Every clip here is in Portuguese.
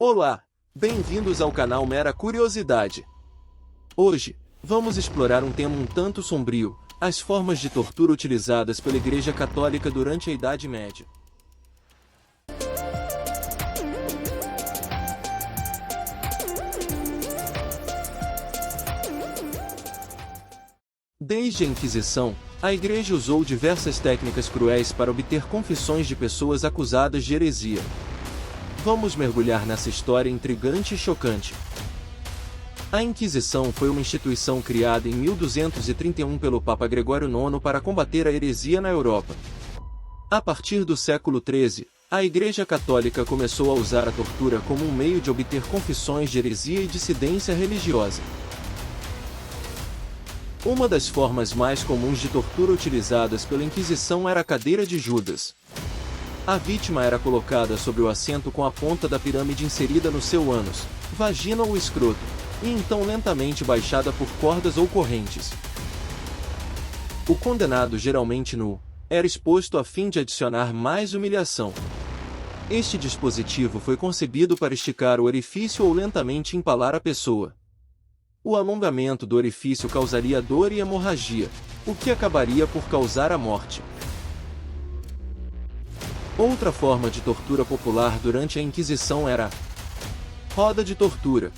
Olá, bem-vindos ao canal Mera Curiosidade. Hoje, vamos explorar um tema um tanto sombrio, as formas de tortura utilizadas pela Igreja Católica durante a Idade Média. Desde a Inquisição, a Igreja usou diversas técnicas cruéis para obter confissões de pessoas acusadas de heresia. Vamos mergulhar nessa história intrigante e chocante. A Inquisição foi uma instituição criada em 1231 pelo Papa Gregório IX para combater a heresia na Europa. A partir do século XIII, a Igreja Católica começou a usar a tortura como um meio de obter confissões de heresia e dissidência religiosa. Uma das formas mais comuns de tortura utilizadas pela Inquisição era a cadeira de Judas. A vítima era colocada sobre o assento com a ponta da pirâmide inserida no seu ânus, vagina ou escroto, e então lentamente baixada por cordas ou correntes. O condenado, geralmente nu, era exposto a fim de adicionar mais humilhação. Este dispositivo foi concebido para esticar o orifício ou lentamente empalar a pessoa. O alongamento do orifício causaria dor e hemorragia, o que acabaria por causar a morte. Outra forma de tortura popular durante a Inquisição era a roda de tortura.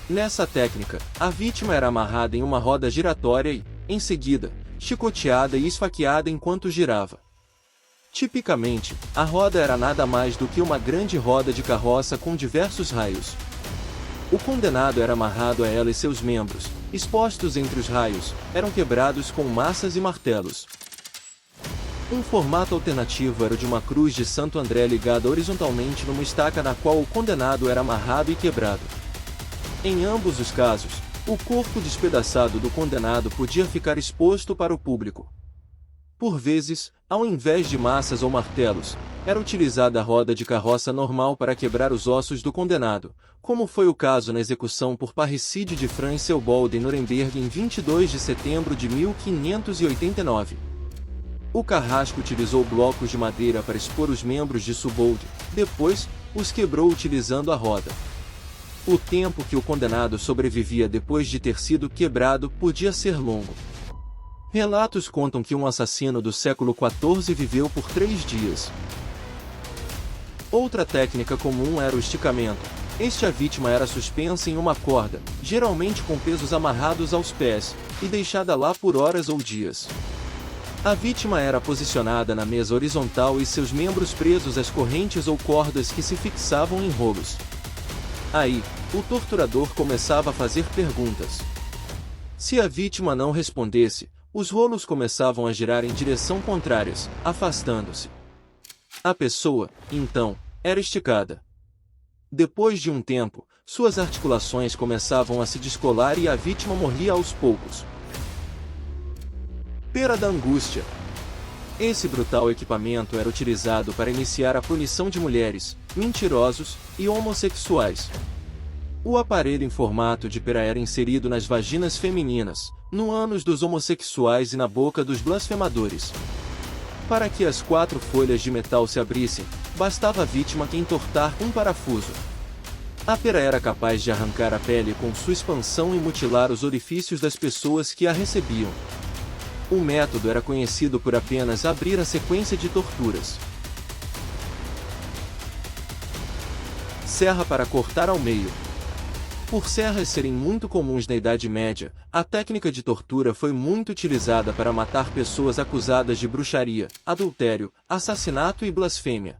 Nessa técnica, a vítima era amarrada em uma roda giratória e, em seguida, chicoteada e esfaqueada enquanto girava. Tipicamente, a roda era nada mais do que uma grande roda de carroça com diversos raios. O condenado era amarrado a ela e seus membros, expostos entre os raios, eram quebrados com maças e martelos. Um formato alternativo era o de uma cruz de Santo André ligada horizontalmente numa estaca na qual o condenado era amarrado e quebrado. Em ambos os casos, o corpo despedaçado do condenado podia ficar exposto para o público. Por vezes, ao invés de maças ou martelos, era utilizada a roda de carroça normal para quebrar os ossos do condenado, como foi o caso na execução por parricídio de Franz Seobold em Nuremberg em 22 de setembro de 1589. O carrasco utilizou blocos de madeira para expor os membros de Seobold, depois, os quebrou utilizando a roda. O tempo que o condenado sobrevivia depois de ter sido quebrado podia ser longo. Relatos contam que um assassino do século XIV viveu por 3 dias. Outra técnica comum era o esticamento. A vítima era suspensa em uma corda, geralmente com pesos amarrados aos pés, e deixada lá por horas ou dias. A vítima era posicionada na mesa horizontal e seus membros presos às correntes ou cordas que se fixavam em rolos. Aí, o torturador começava a fazer perguntas. Se a vítima não respondesse, os rolos começavam a girar em direção contrárias, afastando-se. A pessoa, então, era esticada. Depois de um tempo, suas articulações começavam a se descolar e a vítima morria aos poucos. Pera da angústia. Esse brutal equipamento era utilizado para iniciar a punição de mulheres, mentirosos e homossexuais. O aparelho em formato de pera era inserido nas vaginas femininas, no ânus dos homossexuais e na boca dos blasfemadores. Para que as 4 folhas de metal se abrissem, bastava a vítima que entortar um parafuso. A pera era capaz de arrancar a pele com sua expansão e mutilar os orifícios das pessoas que a recebiam. O método era conhecido por apenas abrir a sequência de torturas. Serra para cortar ao meio. Por serras serem muito comuns na Idade Média, a técnica de tortura foi muito utilizada para matar pessoas acusadas de bruxaria, adultério, assassinato e blasfêmia.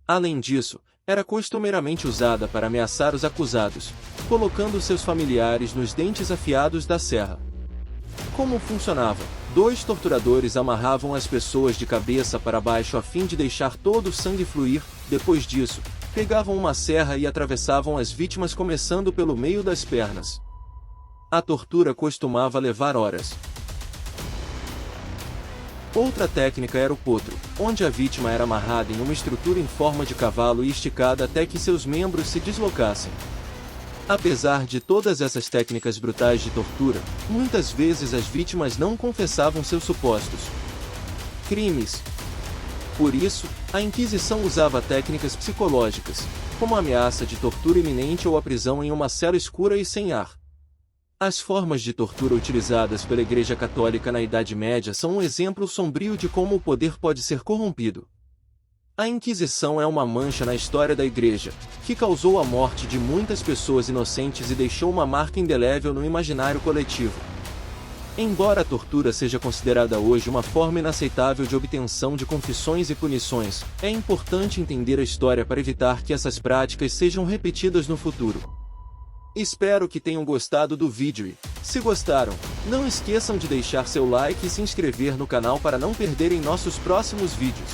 Além disso, era costumeiramente usada para ameaçar os acusados, colocando seus familiares nos dentes afiados da serra. Como funcionava? 2 torturadores amarravam as pessoas de cabeça para baixo a fim de deixar todo o sangue fluir. Depois disso, pegavam uma serra e atravessavam as vítimas começando pelo meio das pernas. A tortura costumava levar horas. Outra técnica era o potro, onde a vítima era amarrada em uma estrutura em forma de cavalo e esticada até que seus membros se deslocassem. Apesar de todas essas técnicas brutais de tortura, muitas vezes as vítimas não confessavam seus supostos crimes. Por isso, a Inquisição usava técnicas psicológicas. como a ameaça de tortura iminente ou a prisão em uma cela escura e sem ar. As formas de tortura utilizadas pela Igreja Católica na Idade Média são um exemplo sombrio de como o poder pode ser corrompido. A Inquisição é uma mancha na história da Igreja, que causou a morte de muitas pessoas inocentes e deixou uma marca indelével no imaginário coletivo. Embora a tortura seja considerada hoje uma forma inaceitável de obtenção de confissões e punições, é importante entender a história para evitar que essas práticas sejam repetidas no futuro. Espero que tenham gostado do vídeo e, se gostaram, não esqueçam de deixar seu like e se inscrever no canal para não perderem nossos próximos vídeos.